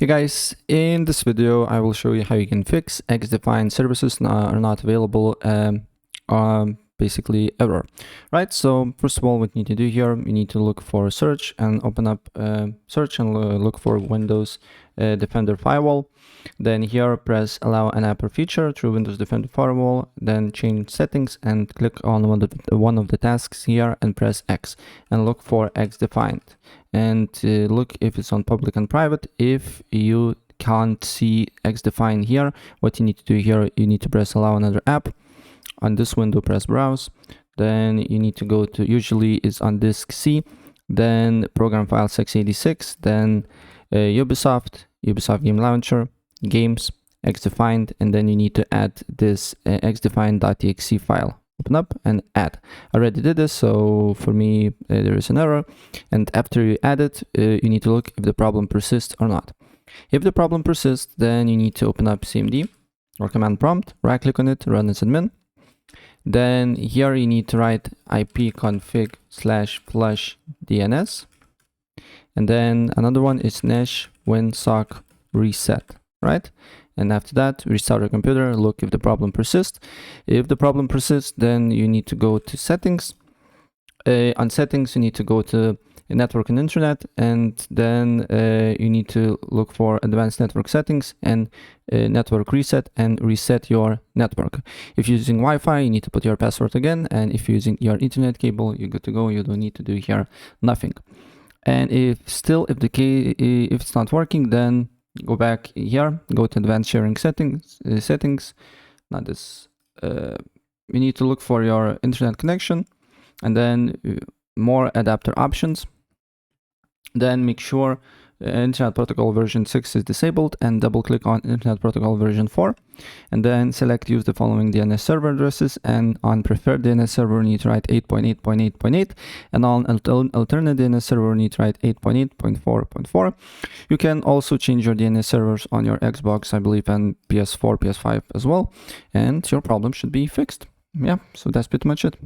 Hey guys, in this video I will show you how you can fix XDefiant services are not available basically error, right? So first of all, what you need to do here, you need to look for search and open up search and look for Windows Defender Firewall. Then here press allow an app or feature through Windows Defender Firewall, then change settings and click on one of the tasks here and press X and look for XDefiant and look if it's on public and private. If you can't see XDefiant here, what you need to do here, you need to press allow another app. On this window, press browse. Then you need to go to, usually is on disk C, then program file x86, then Ubisoft Game Launcher, games, XDefiant, and then you need to add this xdefiant.exe file. Open up and add. I already did this, so for me there is an error. And after you add it, you need to look if the problem persists or not. If the problem persists, then you need to open up CMD or command prompt, right click on it, run as admin. Then here you need to write ipconfig/flush DNS, and then another one is nesh winsock reset, right? And after that, restart your computer, look if the problem persists. If the problem persists, then you need to go to settings. On settings, you need to go to network and internet, and then you need to look for advanced network settings and network reset and reset your network. If you're using Wi-Fi, you need to put your password again, and if you're using your internet cable, you're good to go. You don't need to do here nothing. And if it's not working, then go back here, go to advanced sharing settings, not this. You need to look for your internet connection, and then more adapter options. Then make sure Internet Protocol version 6 is disabled and double click on Internet Protocol version 4, and then select use the following DNS server addresses, and on preferred DNS server you need to write 8.8.8.8, and on alternate DNS server you need to write 8.8.4.4. You can also change your DNS servers on your Xbox, I believe, and PS4, PS5 as well, and your problem should be fixed. Yeah, so that's pretty much it.